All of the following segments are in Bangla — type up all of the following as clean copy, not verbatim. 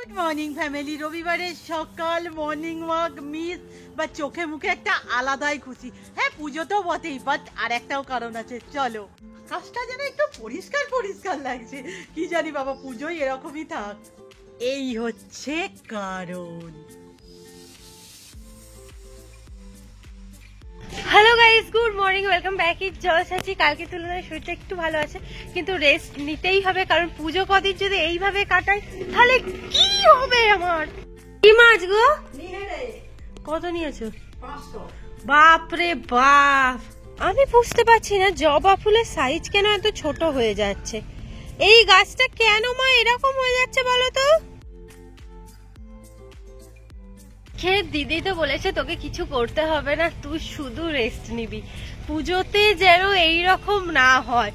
Good morning family. রবিবারের সকাল মর্নিং ওয়াক মিস বা চোখে মুখে একটা আলাদাই খুশি। হ্যাঁ, পুজো তো বটেই, বাট আর একটাও কারণ আছে। চলো, আকাশটা যেন একটু পরিষ্কার পরিষ্কার লাগছে। কি জানি বাবা, পুজোই এরকমই থাক। এই হচ্ছে কারণ। Hello guys, good morning, welcome back. ইট জলসাচি। কালকে তুলনায় শরীরটা একটু ভালো আছে, কিন্তু রেস্ট নিতেই হবে, কারণ পুজো কদিন যদি এইভাবে কাটাই তাহলে কি হবে আমার। কি মাছ গো? কত নিয়েছো? বাপরে বাপ, আমি বুঝতে পারছি না জবা ফুলের সাইজ কেন এত ছোট হয়ে যাচ্ছে। এই গাছটা কেন মা এরকম হয়ে যাচ্ছে বলো তো? দিদি তো বলেছে তোকে কিছু করতে হবে না, তুই শুধু রেস্ট নিবি। পুজোতে যেন এইরকম না হয়।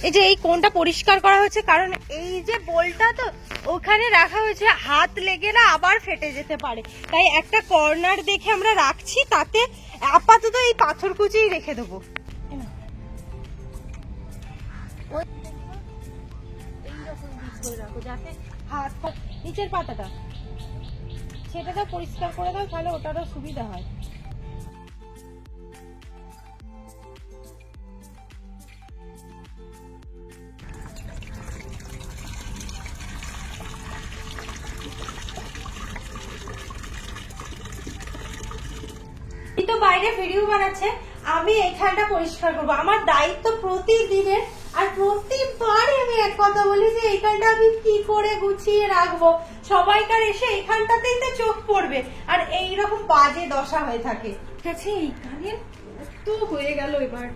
এই যে এই কোণটা পরিষ্কার করা হচ্ছে, কারণ এই যে বোলটা তো ওখানে রাখা হয়েছে, হাত লেগে না আবার ফেটে যেতে পারে, তাই একটা কর্নার দেখে আমরা রাখছি। তাতে আপাতত এই পাথর কুচিই রেখে দেবো। এইরকম রাখো যাতে হাত নিচের পাতাটা সেটাও পরিষ্কার করে দাও, তাহলে ওটারও সুবিধা হয়। এই তো বাইরে ভিডিও বানাচ্ছে, আমি এখানটা পরিষ্কার করবো। আমার দায়িত্ব প্রতিদিনের, আর প্রতিবারই আমি এক কথা বলি যে এইখানটা আমি কি করে গুছিয়ে রাখবো। সবাইকার এসে এখানটাতেই তো চোখ পড়বে, আর এইরকম বাজে দশা হয়ে থাকে। ঠিক আছে, এইখানে তো হয়ে গেল এবার।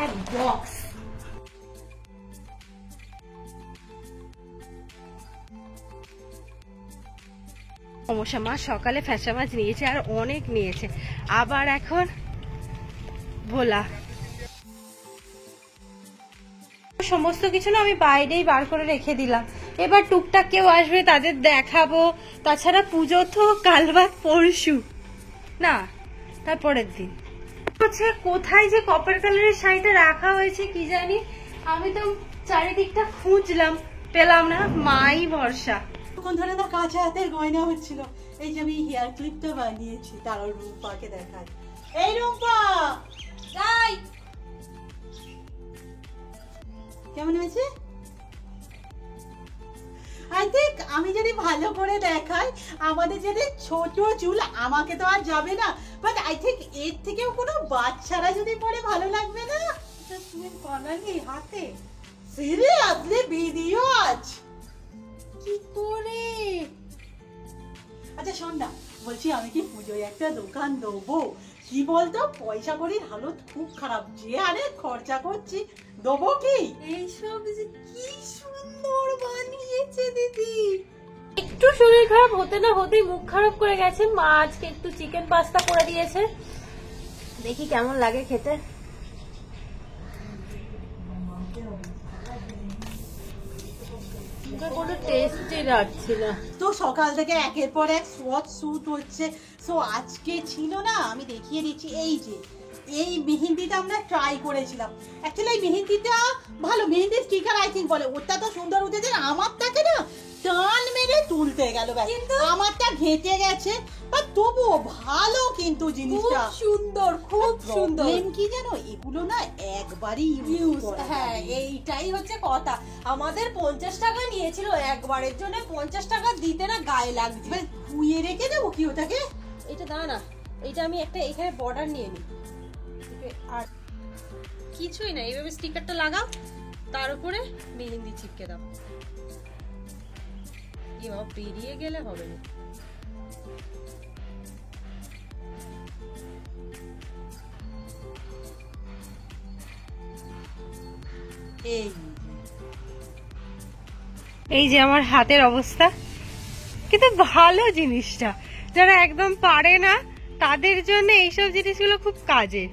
এক বক্স সমস্যা। মা সকালে ফ্যাসা মাছ নিয়েছে, আর অনেক নিয়েছে, আবার এখন ভোলা। সমস্ত কিছু না আমি বাইরেই বার করে রেখে দিলাম। এবার টুকটাক কেউ আসবে, তাদের দেখাবো। তাছাড়া পুজো তো কাল বাদ পরশু, না তারপরের দিন। কোথায় যে কপার কালারের শাড়িটা রাখা হয়েছে কি জানি, আমি তো চারিদিকটা খুঁজলাম, পেলাম না। মাই ভরসা। তখন ধরে না কাঁচা হাতের গয়না হচ্ছিল। এই যে আমি হেয়ার ক্লিপটা বানিয়েছি, তারও রূপাকে দেখায়। এই রূপা, যাই। কেমন হয়েছে? আই থিঙ্ক আমি যদি ভালো করে দেখাই, আমাদের যদি ছোট চুল, আমাকে তো আর যাবে না, বাট আই থিঙ্ক এর থেকেও কোনো বাচ্চারা যদি পরে ভালো লাগবে না। চুলের কলালি হাতে সিরিয়াসলি ভিডিও আজ কি করে? আচ্ছা শোন না, বলছি আমি কি পুজোয় একটা দোকান দেবো? কি বলতো, পয়সা করির হালত খুব খারাপ, যে আরে খরচা করছি, দেবো কি? এইসব যে কি সুন্দর বানিয়েছে দিদি। একটু শরীর খারাপ হতে না হতেই মুখ খারাপ করে গেছে। মা আজকে একটু চিকেন পাস্তা করে দিয়েছে, দেখি কেমন লাগে খেতে। কোনো টেস্টই লাগছে না তো সকাল থেকে একের পর এক শর্ট শুট হচ্ছে। সো আজকে ছিল না, আমি দেখিয়ে দিচ্ছি। এই যে এই মেহেন্দিটা আমরা ট্রাই করেছিলাম। অ্যাকচুয়ালি এই মেহেন্দিটা ভালো, মেহেন্দি স্টিকার আই থিঙ্ক বলে, ওটা তো সুন্দর উঠেছে। আমারটাকে না টান মেরে তুলতে গেল, কিন্তু আমারটা ঘেঁটে গেছে, বাট তবুও ভালো, কিন্তু জিনিসটা সুন্দর, খুব সুন্দর। কি জানো, এগুলো না একবারই ইউজ। হ্যাঁ, এইটাই হচ্ছে কথা। আমাদের 50 টাকা নিয়েছিল একবারের জন্য, 50 টাকা দিতে না গায়ে লাগছে। ধুয়ে রেখে দেবো কি ওটাকে? এটা দাও না, এটা আমি একটা এখানে বর্ডার নিয়ে নিই। আর কিছুই না, এইভাবে স্টিকারটা লাগাও, তার উপরে মেহেন্দি চিপকে দাও। এবার বেরিয়ে গেলে হবে না। এই যে আমার হাতের অবস্থা, কিন্তু ভালো জিনিসটা। যারা একদম পারে না তাদের জন্য এইসব জিনিসগুলো খুব কাজের।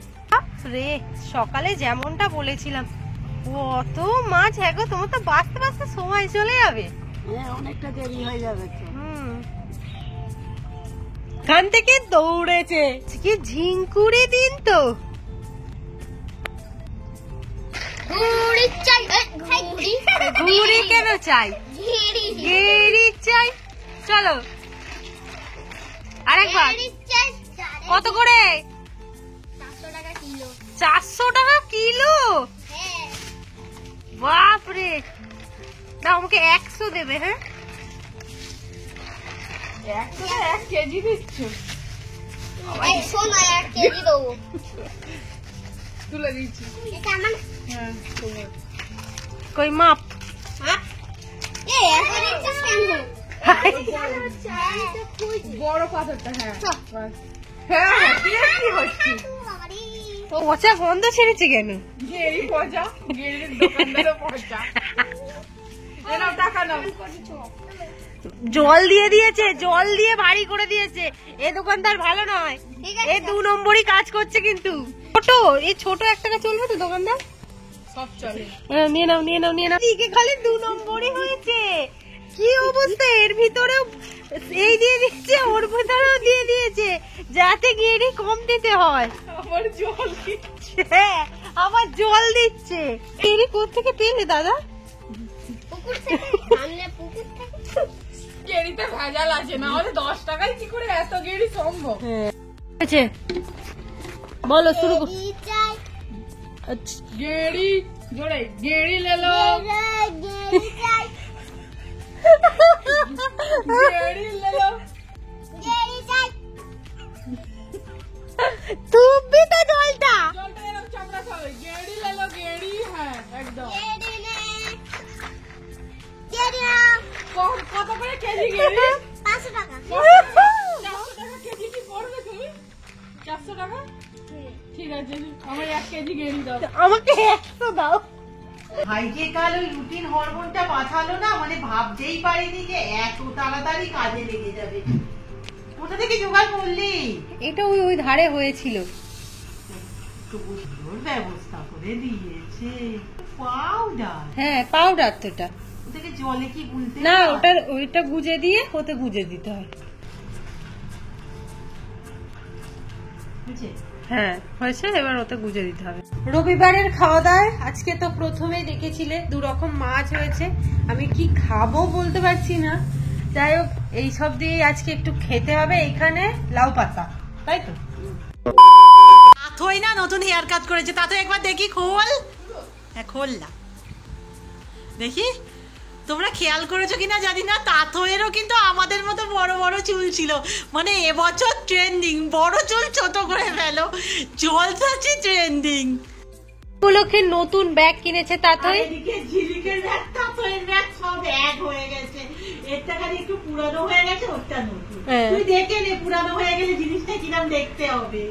রে সকালে যেমনটা বলেছিলাম, কত মাছ, হ্যাঁ গো, তোমার তো বাঁচতে বাঁচতে সময় চলে যাবে। অনেকটা দেরি হয়ে যাবে তো। এখান থেকে দৌড়েছে, কি ঝিঙ্কুরি দিন তো। ঘুড়ি কেন চাই, গেড়ি চাই। চলো আরেকবার। কত করে? 400 টাকা কিলো। বাপরে, না আমাকে 100 দেবে। হ্যাঁ 1 কেজি দিচ্ছ? 100 না 1 কেজি দেবো। তুলে দিচ্ছি। এটা আমার কই মাপ? বড় পাথরটা। হ্যাঁ কি হচ্ছে? পচা গন্ধ ছেড়েছে কেন? গেড়ি পচা, গেড়ির দোকানদারও পচা। এনাও টাকা নাও। জল দিয়ে দিয়েছে, জল দিয়ে ভারী করে দিয়েছে। এ দোকানদার ভালো নয়, এ 2 নম্বরই কাজ করছে। কিন্তু ছোট, এই ছোট 1 টাকা চলবে তো দোকানদার? সব চলে। নিয়ে নাও নিয়ে নাও নিয়ে নাও। ঠিক খালি 2 নম্বরই হয়েছে। কি অবস্থা, এর ভিতরেও এই দিয়ে দিচ্ছে, ওর ভিতরেও দিয়ে দিয়েছে, যাতে গেড়ি কম দিতে হয়। আবার জল দিচ্ছে। হ্যাঁ আবার জল দিচ্ছে। গেড়ি কোত্থেকে পেলে দাদা? পুকুর থেকে, সামনে পুকুর থেকে। গেড়িতে ভেজাল আছে, না হলে 10 টাকায় কি করে এত গেড়ি সম্ভব? আছে বলো, শুরু করো। গেড়ি চাই, আচ্ছা, গেড়ি জোরে, গেড়ি লেলো, গেড়ি চাই, গেড়ি লেলো। গেড়ি চাই। তুমি তো জলটা। জলটা এরকম চামড়া খাবে। গেড়ি লেলো, গেড়ি। হ্যাঁ একদম। গেড়ি নে, গেড়ি নাও। কত করে কেজি গেড়ি? 500 টাকা। 400 টাকা কেজি কি পড়বে তুমি? 400 টাকা? ঠিক আছে, আমার 1 কেজি গেড়ি দাও। আমাকে 100 দাও। ভাই যে কাল ওই রুটিন হরমোনটা পাঠালো না, মানে ভাবতেই পারিনি যে এত তাড়াতাড়ি কাজে লেগে যাবে। কোথা থেকে জোগাড় করলি? এটা ওই ওই ধারে হয়েছিল। তবু সুন্দর ব্যবস্থা করে দিয়েছে। পাউডার? হ্যাঁ পাউডার তো এটা। ওটাকে জলে কি গুলতে না, হয়? ওইটা গুজে দিয়ে ওতে গুজে দিতে হয়। বুঝে? হ্যাঁ হয়েছে, এবার ওতে গুজে দিতে হবে। রবিবারের খাওয়া দাওয়ায় আজকে তো প্রথমেই দেখেছিলে 2 রকম মাছ হয়েছে। আমি কি খাবো বলতে পারছি না। যাই হোক, এইসব দিয়ে আজকে একটু খেতে হবে। এখানে লাউ পাতা, তাই তো? তাথই না নতুন হেয়ার কাট করেছে, তা তো একবার দেখি খোল। হ্যাঁ খোল না, দেখি। তোমরা খেয়াল করেছো কিনা জানি না, তাথইয়েরও কিন্তু আমাদের মতো বড় বড় চুল ছিল। মানে এবছর ট্রেন্ডিং, বড় চুল ছোট করে ফেলো, জলসাচি ট্রেন্ডিং। উপলক্ষে নতুন ব্যাগ কিনেছে তাথই। এদিকে ঝিলিকের ব্যাগ, তাথইয়ের ব্যাগ সব এক হয়ে গেছে। এরটা খালি একটু পুরানো হয়ে গেছে, ওরটা নতুন। হ্যাঁ। তুই দেখে নে পুরানো হয়ে গেলে জিনিসটা কিরম দেখতে হবে।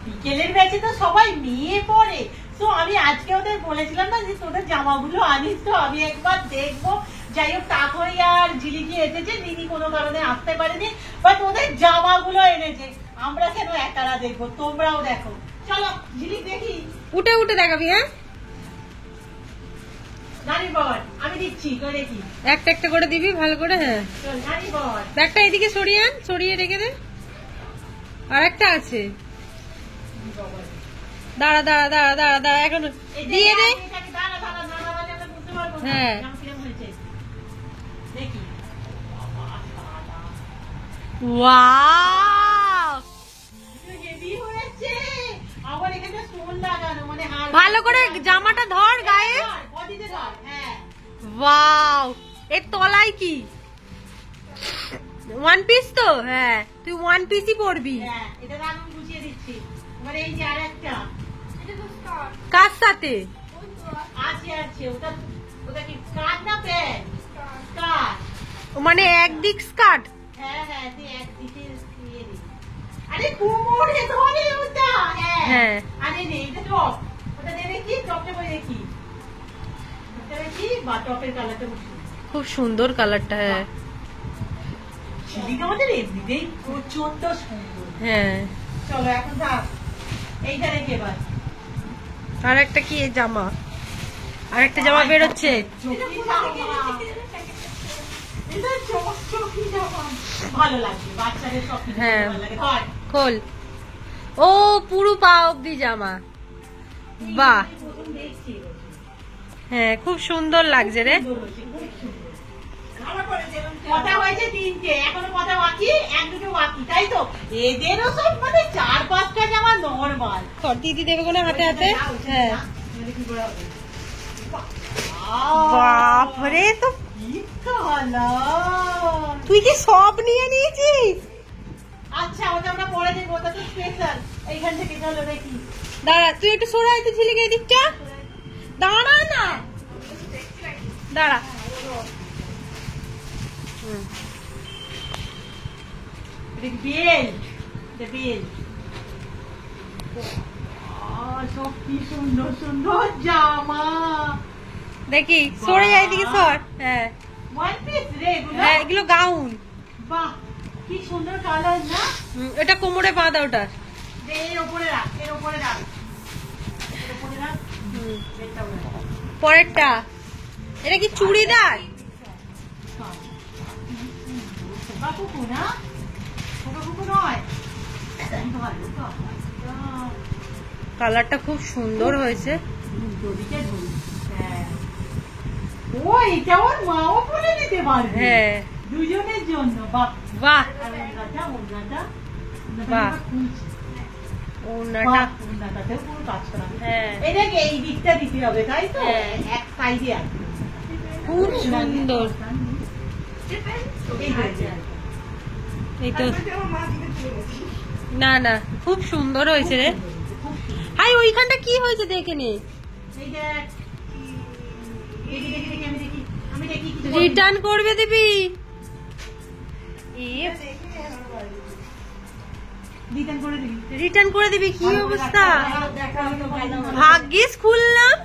বিকেলের ব্যাচে তো সবাই মেয়ে পড়ে, তো আমি আজকে ওদের বলেছিলাম না যে তোদের জামাগুলো আনিস, তো আমি একবার দেখবো। যাই হোক, তাথই আর ঝিলিকি এসেছে, দিদি কোনো কারণে আসতে পারেনি, বাট ওদের জামাগুলো এনেছে। আমরা কেন একারা দেখবো, তোমরাও দেখো। চলো ঝিলিক দেখি। উঠে উঠে দেখাবি। হ্যাঁ নানি বল, আমি দিচ্ছি, তো দেখি। একটা একটা করে দিবি ভালো করে। হ্যাঁ চল নানি বল। ব্যাগটা এদিকে সরিয়ে আন, সরিয়ে রেখে দে। আর একটা আছে, দাঁড়া দাঁড়া দাঁড়া দাঁড়া দাঁড়া, এখন এই যে দিয়ে দে। এটাকে দাঁড়া দাঁড়া দাঁড়া দাঁড়া, আমরা বুঝতে পারবো না। হ্যাঁ। জামা কিরম হয়েছে দেখি। ওয়াও, হেভি হয়েছে। আবার এখানে স্টোন লাগানো, মানে হার ভালো করে জামাটা ধর গায়ে। বডিতে ধর। হ্যাঁ ওয়াও, এর তলায় কি 1 পিস তো? হ্যাঁ তুই 1 পিসই পরবি। হ্যাঁ, এটা আমি বুঝিয়ে দিচ্ছি। এবার এই যে আরেকটা, কার সাথে? আছে আছে, ওটা ওটা কি কাট না প্যান্ট? কাট। মানে একদিক স্কার্ট। হ্যাঁ হ্যাঁ, তুই একদিকে দিয়ে দিবি। আরে কোমরে ধরে ওটা। হ্যাঁ হ্যাঁ। আরে নে, এটা টপ। ওটা দে দেখি, টপটা বই দেখি। ওটা দেখি, বা টপের কালারটা বুঝি। খুব সুন্দর কালারটা। হ্যাঁ ঝিলিক আমাদের এমনিতেই প্রচন্ড সুন্দর। হ্যাঁ। চলো এখন থাক, এইটা রেখে এবার। আর একটা কি জামা, আর একটা জামা বেরোচ্ছে। ভালো লাগে বাচ্চাদের সব কিছু হ্যাঁ। ভালো লাগে। হয়। খোল। ও পুরো পা অব্দি জামা, বাহ। প্রথম দেখছি হ্যাঁ, খুব সুন্দর লাগছে রে। কথা হয়েছে 3টে, এখনো কথা বাকি, 1-2 বাকি, তাই তো? এদেরও সব মানে 4-5টা জামা নরমাল। দিদি দেবে কোনো হাতে হাতে। হ্যাঁ, বাপরে, তো তুই কি সব নিয়ে নিয়েছিস? আচ্ছা, ওটা আমরা পরে দেখবো, ওটা তো স্পেশাল। এইখান থেকে চলো দেখি। দাঁড়া, তুই একটু সরাই তো ঝিলিকে এদিকটা। দাঁড়া না, দাঁড়া। Belt, belt. সব কি সুন্দর সুন্দর জামা। দেখি, সরে যায় দিকে সর। হ্যাঁ, ওয়ান পিস রে এগুলো। হ্যাঁ, এগুলো গাউন। বাহ, কি সুন্দর কালার না। এটা কোমরে বাঁধা ওটা। এর উপরে রাখ, এর উপরে রাখ, এর উপরে রাখ। এটা ওটা। পরেরটা, এটা কি চুড়িদার? বাবুকু না, বাবুকু নয়। ভালো তো। কালারটা খুব সুন্দর হয়েছে। দুদিকে ধরি। হ্যাঁ। ও, এটা ওর মাও পরে নিতে পারবে। হ্যাঁ, দুজনের জন্য। বাহ, বাহ, আর ওনাটা, ওনাটা, বাহ। খুলছে। ওনাটা, বাহ, ওনাটাতেও পুরো কাজ করা। হ্যাঁ, এটাকে এই দিকটা দিতে হবে, তাই তো? হ্যাঁ। এক সাইডে আছে। খুব সুন্দর। এই হয়েছে। এই তো, না না, খুব সুন্দর হয়েছে রে। হাই, ওইখানটা কি হয়েছে দেখে নে। এই দেখ। দেখি, দেখি, দেখি, আমি দেখি, আমি দেখি কি বলে। রিটার্ন করবে দিবি? রিটার্ন করে দিবি। রিটার্ন করে দিবি? কি অবস্থা! দেখা হলো ভালো। ভাগ্যিস খুললাম।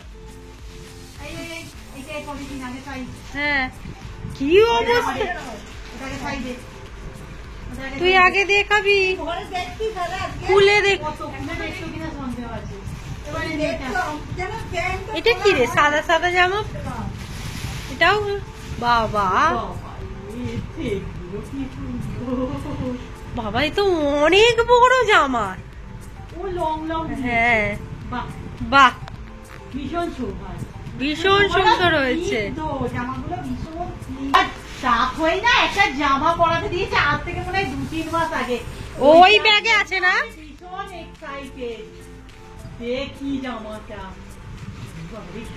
এই, এই, এই, এইটাই করে দিন, আগে সাইড। হ্যাঁ, কি অবস্থা! ওটাকে সাইডে। ওটাকে তুই সাইডে। আগে দেখাবি, ঘরে দেখছি তাহলে আজকে খুলে দেখ। কত খুলে দেখছো কিনা সন্দেহ আছে। এবারে দেখলাম যেন প্যান্ট। এটা কি রে, সাদা সাদা জামা? এটাও বাবা, বাবা, এ তো অনেক বড় জামা। ও লং লং। হ্যাঁ, বাহ, বাহ, ভীষণ শোভা। ভীষণ সুন্দর হয়েছে। জামাগুলো ভীষণ চাপ হয় না, একটা জামা পরাতে দিয়েছে আজ থেকে মনে হয় 2-3 মাস আগে। ওই ব্যাগে আছে না? ভীষণ এক্সাইটেড। দেখি জামাটা,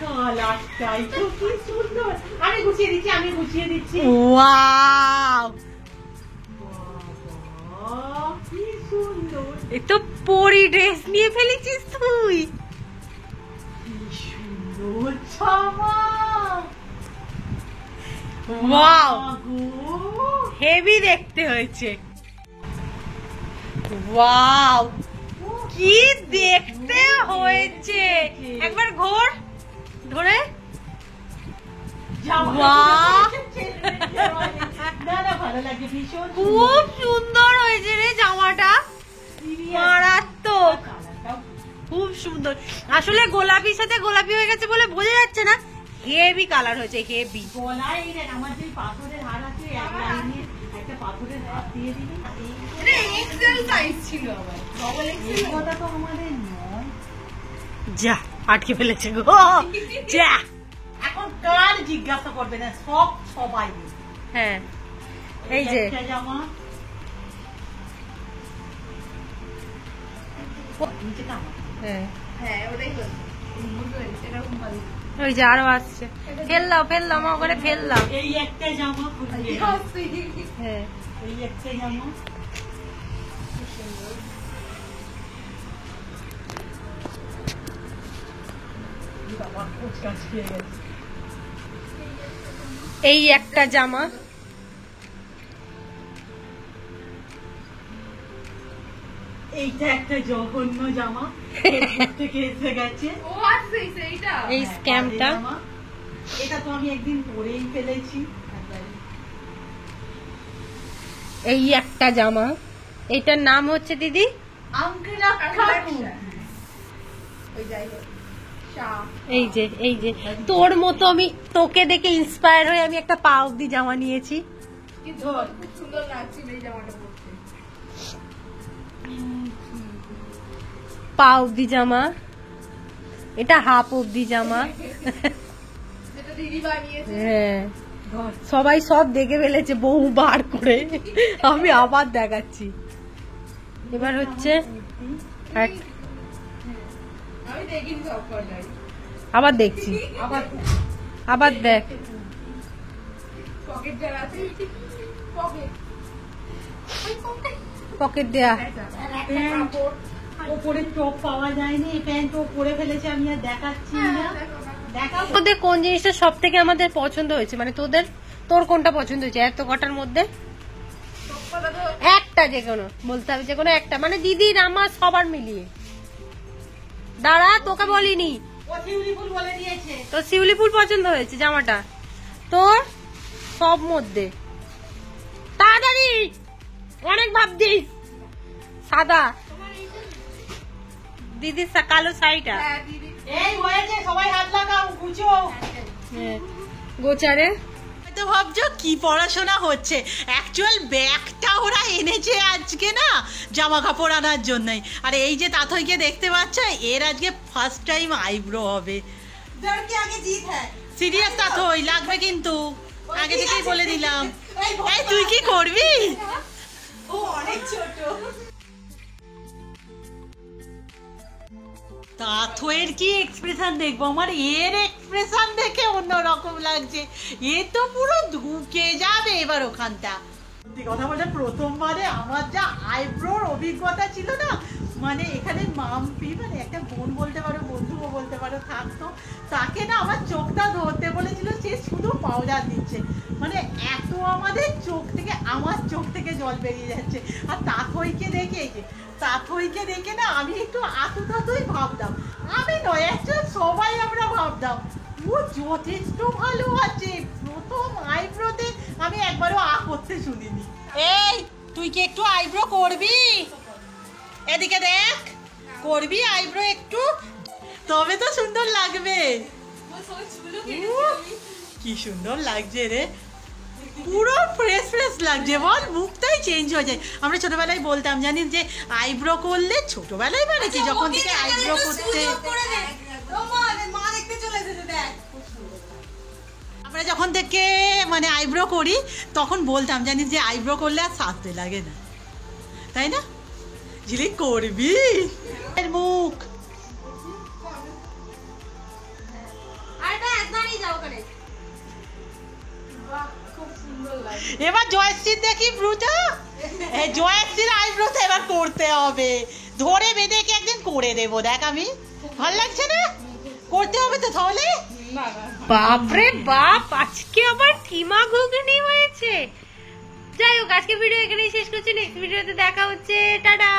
কালারটাই তো কি সুন্দর। আমি গুছিয়ে দিচ্ছি, আমি গুছিয়ে দিচ্ছি। ওয়াও, বাবা, কি সুন্দর। এ তো পরি ড্রেস নিয়ে ফেলেছিস তুই। কি সুন্দর জামা। ওয়াও, গো, হেভি দেখতে হয়েছে। ওয়াও, কি দেখতে হয়েছে! একবার ঘোর, ধরে। জামা বাহ! না না, ভালো লাগে ভীষণ। খুব সুন্দর হয়েছে রে জামাটা, মারাত্মক, কালারটাও খুব সুন্দর। আসলে গোলাপির সাথে গোলাপি হয়ে গেছে বলে বোঝা যাচ্ছে না, হেভি কালার হয়েছে, হেভি। গলায় এই দেখ, আমার যে পাথরের হার আছে, এক লাইনে একটা পাথরের হার দিয়ে দিবি। এক্সেল সাইজ ছিল আবার। এই কথা তো আমাদের নয়। যা, আটকে ফেলেছে গো, যা। এখন কার জিজ্ঞাসা করবে না, সব সবাই। হ্যাঁ, এই যে একটা জামা। নিচে কামা। হ্যাঁ, হ্যাঁ, ওটাই বলছি। এরকম ভালো। ওই যে আরো আসছে। ফেললাম, ফেললাম, ওখানে ফেললাম। এই একটা জামা খুঁজে। হ্যাঁ, এই একটা জামা। বাবা, কুচকাচ খেয়ে গেছে। এই একটা জামা। এইটা একটা জঘন্য জামা, ফেসবুক থেকে এসে গেছে। এই হ্যাঁ, স্ক্যামটা। বাজে জামা। এটা তো আমি একদিন পরেই ফেলেছি। এই একটা জামা, এটার নাম হচ্ছে দিদি আঙ্করা খাকু। ওই যাই হোক। এই যে তোর মতো আমি তোকে দেখে ইন্সপায়ার হয়ে আমি একটা পা অব্দি জামা নিয়েছি। পা অব্দি জামা, এটা হাফ অব্দি জামা। হ্যাঁ, সবাই সব দেখে ফেলেছে বহু বার করে, আমি আবার দেখাচ্ছি। এবার হচ্ছে আবার দেখছি, আবার দেখ। পকেট দেয়া, ওপরে টপ পাওয়া যায়নি, এই প্যান্ট ও পরে ফেলেছে, আমি আর দেখাচ্ছি না। দেখাবো তোদের কোন জিনিসটা সব থেকে আমাদের পছন্দ হয়েছে, মানে তোর কোনটা পছন্দ হয়েছে এত কটার মধ্যে? একটা, যে কোনো বলতে হবে, যে কোনো একটা, মানে দিদির আমার সবার মিলিয়ে। দাঁড়া, তোকে বলিনি, ও শিউলি ফুল বলে দিয়েছে। তোর শিউলি ফুল পছন্দ হয়েছে জামাটা, তোর সব মধ্যে। তাড়াতাড়ি, অনেক ভাবছিস। সাদা দিদির কালো শাড়িটা, এই হয়েছে, সবাই হাত লাগাও, বুঝো। গোচারে তো ভাবছো কি পড়াশোনা হচ্ছে, অ্যাকচুয়াল ব্যাগটা ওরা এনেছে আজকে না জামা কাপড় আনার জন্যই। আর এই যে তাথইকে দেখতে পাচ্ছ, এর আজকে ফার্স্ট টাইম আইব্রো হবে। সিরিয়াস তাথই, লাগবে কিন্তু, আগে থেকেই বলে দিলাম। এই তুই কি করবি? ও অনেক ছোট। তাথইয়ের কি এক্সপ্রেশন দেখবো, আমার এর এক্সপ্রেশন দেখে অন্যরকম লাগছে। এ তো পুরো ঢুকে যাবে এবার ওখানটা। সত্যি কথা বলতে প্রথমবারে আমার যা আইব্রোর অভিজ্ঞতা ছিল না, মানে এখানে মাম্পি, মানে একটা বোন বলতে পারো, বন্ধুও বলতে পারো, থাকতো, তাকে না আমার চোখটা ধরতে বলেছিল, সে শুধু পাউডার দিচ্ছে, মানে এত আমাদের চোখ থেকে, আমার চোখ থেকে জল বেরিয়ে যাচ্ছে। আর তাথইকে দেখে না আমি একটু আতুই ভাবতাম, আমি নয় অ্যাকচুয়ালি সবাই আমরা ভাবতাম ও যথেষ্ট ভালো আছে। প্রথম আইব্রোতে আমি একবারও করতে শুনিনি। এই তুই কি একটু আইব্রো করবি? এদিকে দেখ, করবি আইব্রো একটু, তবে তো সুন্দর লাগবে। কি সুন্দর লাগছে রে, পুরো ফ্রেশ লাগছে, বল, মুখটাই চেঞ্জ হয়ে যায়। আমরা ছোটবেলায় বলতাম, জানিস যে আইব্রো করলে, ছোটবেলায় মানে কি, যখন থেকে আইব্রো করতে আমরা যখন থেকে মানে আইব্রো করি, তখন বলতাম, জানিস যে আইব্রো করলে আর সাজতে লাগে না, তাই না? ঝিলিক করবি মুখ? এবার জয়শ্রীর দেখি ব্রুটা, জয়শ্রীর আইব্রোতে এবার করতে হবে, ধরে বেঁধে কি একদিন করে দেবো, দেখ আমি, ভাল লাগছে না? করতে হবে তো তাহলে। বাপরে বাপ, আজকে আবার কিমা ঘুগনি হয়েছে। যাই হোক, আজকে ভিডিও এখানেই শেষ করছি, নেক্সট ভিডিওতে দেখা হচ্ছে, টাটা।